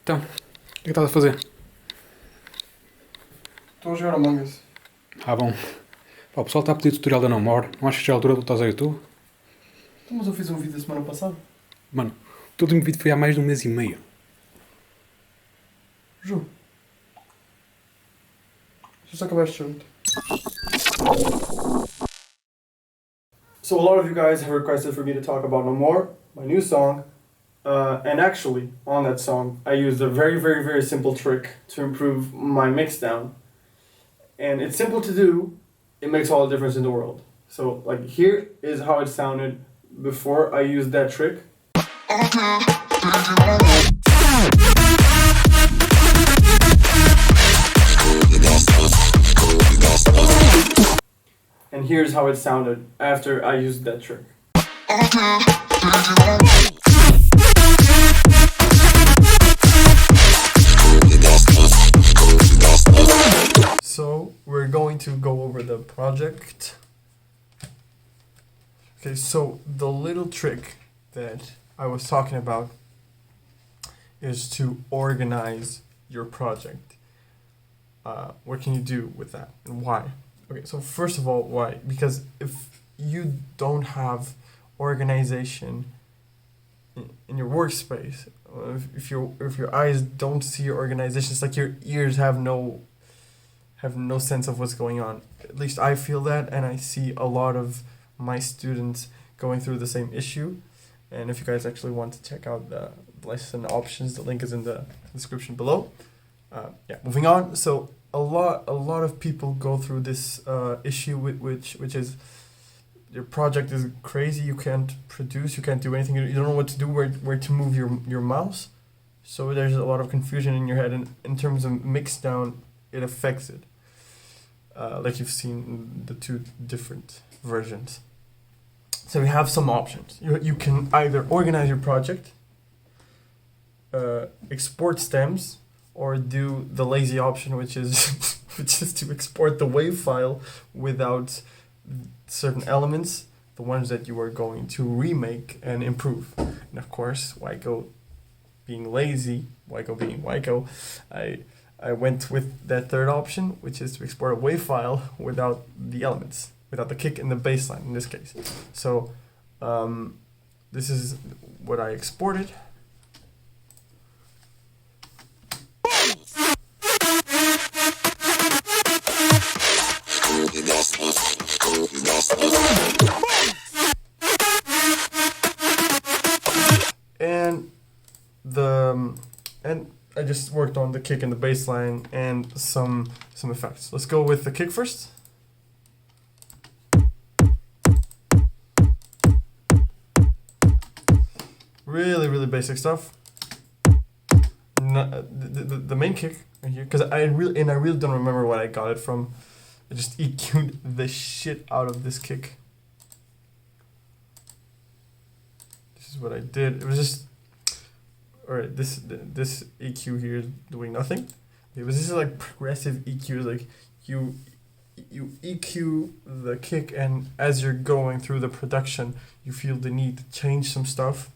Então, o que estás a fazer? Estou a jogar Among Us. Ah, bom. Pá, o pessoal está a pedir tutorial da No More. Não achas que já é a altura de estás a YouTube? Então, mas eu fiz um vídeo a semana passada. Mano, o teu último vídeo foi há mais de um mês e meio. Juro. Já acabaste de jogar. So a lot of you guys have requested for me to talk about No More, my new song. And actually, on that song, I used a very, very, very simple trick to improve my mix down. And it's simple to do, it makes all the difference in the world. So, like, here is how it sounded before I used that trick. And here's how it sounded after I used that trick. So we're going to go over the project. Okay, so the little trick that I was talking about is to organize your project. What can you do with that and why? Okay, so first of all, why? Because if you don't have organization in your workspace, if your eyes don't see your organization, it's like your ears have no sense of what's going on. At least I feel that, and I see a lot of my students going through the same issue. And if you guys actually want to check out the lesson options, the link is in the description below. Moving on. So a lot of people go through this issue which is your project is crazy. You can't produce. You can't do anything. You don't know what to do. Where to move your mouse. So there's a lot of confusion in your head, and in terms of mix down, it affects it. Like you've seen in the two different versions. So we have some options. You can either organize your project, export stems, or do the lazy option, which is to export the WAV file without certain elements, the ones that you are going to remake and improve. And of course, WYKO being lazy, WYKO being WYKO, I went with that third option, which is to export a WAV file without the elements, without the kick and the bass line in this case. So this is what I exported. And I just worked on the kick and the bass line and some effects. Let's go with the kick first. Really basic stuff. The main kick right here, because I really don't remember what I got it from. I just EQ'd the shit out of this kick. This is what I did. It was just, alright, this EQ here is doing nothing. It was just like progressive EQ, like you EQ the kick, and as you're going through the production, you feel the need to change some stuff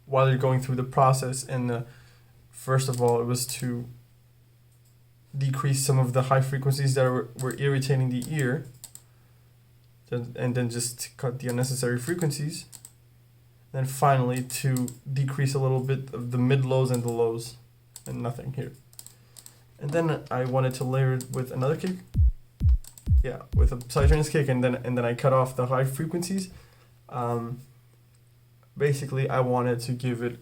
while you're going through the process. And first of all, it was to decrease some of the high frequencies that were irritating the ear, and then just cut the unnecessary frequencies. Then finally to decrease a little bit of the mid-lows and the lows, and nothing here. And then I wanted to layer it with another kick. Yeah, with a Psy-Trance kick, and then I cut off the high frequencies. Basically, I wanted to give it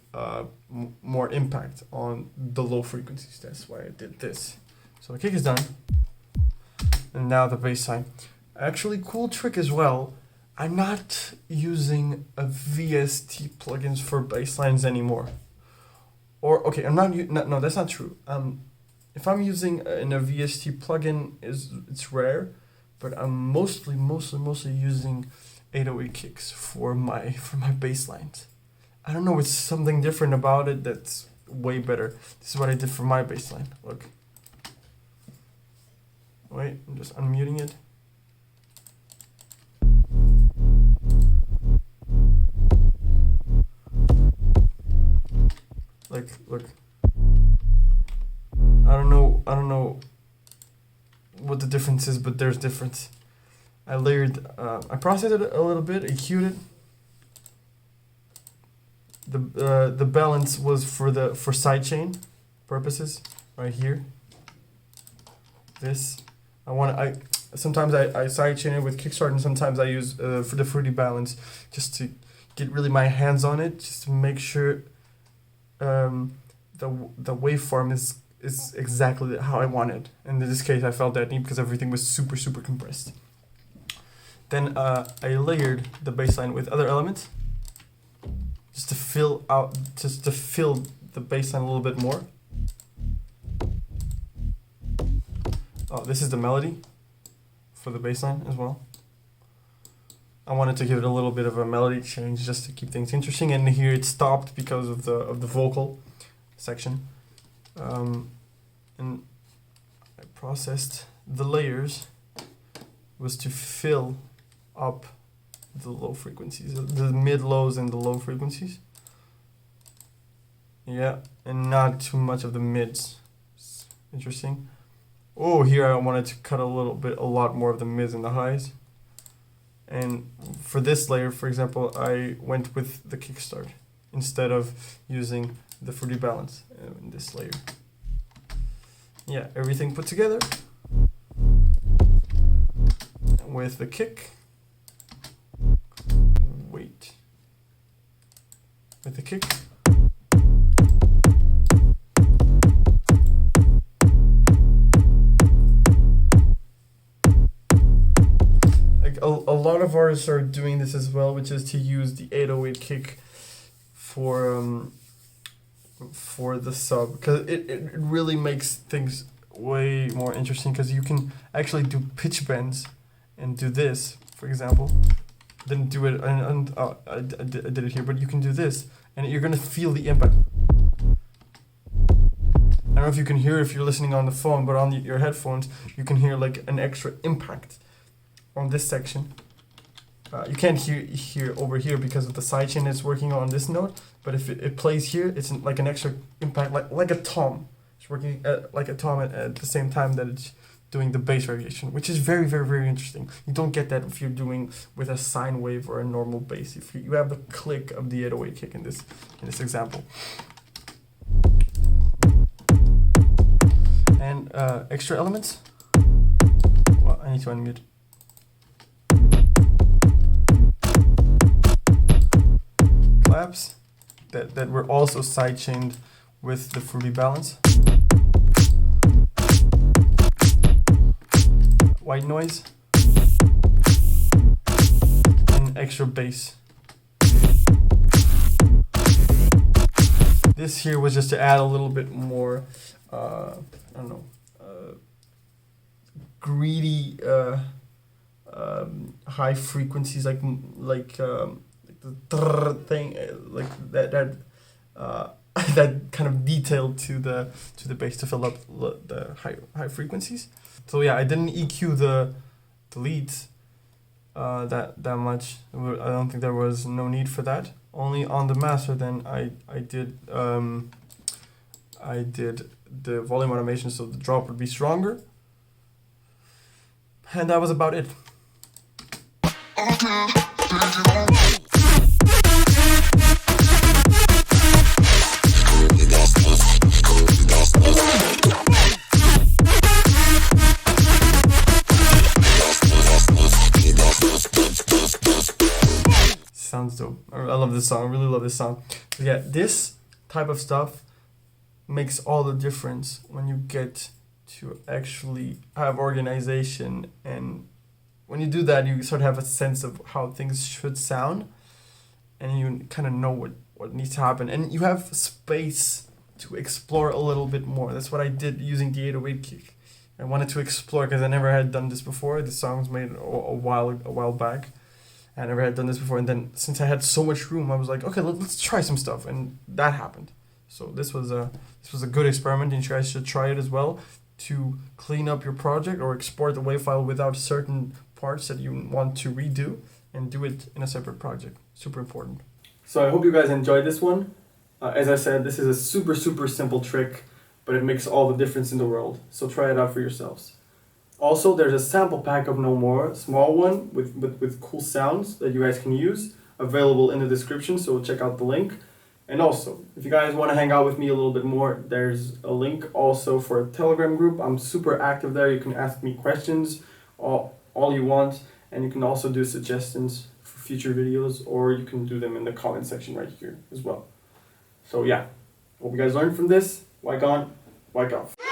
more impact on the low frequencies. That's why I did this. So the kick is done. And now the bass line. Actually, cool trick as well. I'm not using a VST plugins for bass lines anymore. Or, okay, I'm not, no, that's not true. If I'm using a VST plugin, it's rare, but I'm mostly using 808 kicks for my bass lines. I don't know, it's something different about it that's way better. This is what I did for my bass line. Look. Wait, I'm just unmuting it. Look. don't know what the difference is, but there's difference. I layered, I processed it a little bit, EQ'd it. The balance was for sidechain purposes, right here. This, sometimes I sidechain it with Kickstart, and sometimes I use for the fruity balance just to get really my hands on it, just to make sure the waveform is exactly how I want it. And in this case, I felt that neat because everything was super compressed. Then I layered the bassline with other elements, just to fill the bassline a little bit more. Oh, this is the melody for the bassline as well. I wanted to give it a little bit of a melody change just to keep things interesting, and here it stopped because of the vocal section. And I processed the layers was to fill up the low frequencies, the mid lows and the low frequencies. Yeah, and not too much of the mids. It's interesting. Oh, here I wanted to cut a lot more of the mids and the highs. And for this layer, for example, I went with the Kickstart instead of using the fruity balance in this layer. Yeah, everything put together with the kick. Wait. With the kick. A lot of artists are doing this as well, which is to use the 808 kick for the sub, because it really makes things way more interesting, because you can actually do pitch bends and do this, for example. Didn't do it, I did it here, but you can do this, and you're gonna feel the impact. I don't know if you can hear if you're listening on the phone, but on your headphones, you can hear like an extra impact on this section. You can't hear over here because of the sidechain it's working on this note, but if it plays here, it's like an extra impact, like a tom. It's working like a tom at the same time that it's doing the bass variation, which is very interesting. You don't get that if you're doing with a sine wave or a normal bass. If you have the click of the 808 kick in this example. And extra elements. Well, I need to unmute. Claps that were also sidechained with the fruity balance. White noise and extra bass. This here was just to add a little bit more, I don't know, greedy high frequencies, like the thing, like that that kind of detail to the bass to fill up the high frequencies. So yeah, I didn't EQ the leads that much. I don't think there was no need for that. Only on the master, then I did the volume automation so the drop would be stronger, and that was about it. Sounds dope. I love this song. I really love this song. So yeah, this type of stuff makes all the difference when you get to actually have organization, and when you do that, you sort of have a sense of how things should sound, and you kind of know what needs to happen, and you have space to explore a little bit more. That's what I did using the 808 kick. I wanted to explore because I never had done this before. The song was made a while back. I never had done this before, and then since I had so much room, I was like, okay, let's try some stuff, and that happened. So this was a good experiment, and you guys should try it as well to clean up your project or export the WAV file without certain parts that you want to redo, and do it in a separate project. Super important. So I hope you guys enjoyed this one. As I said, this is a super simple trick. but it makes all the difference in the world. So try it out for yourselves. Also, there's a sample pack of No More, small one with cool sounds that you guys can use, available in the description, so check out the link. And also, if you guys want to hang out with me a little bit more, there's a link also for a Telegram group. I'm super active there. You can ask me questions all you want, and you can also do suggestions for future videos, or you can do them in the comment section right here as well. So yeah, hope you guys learned from this. WYKO on, WYKO off.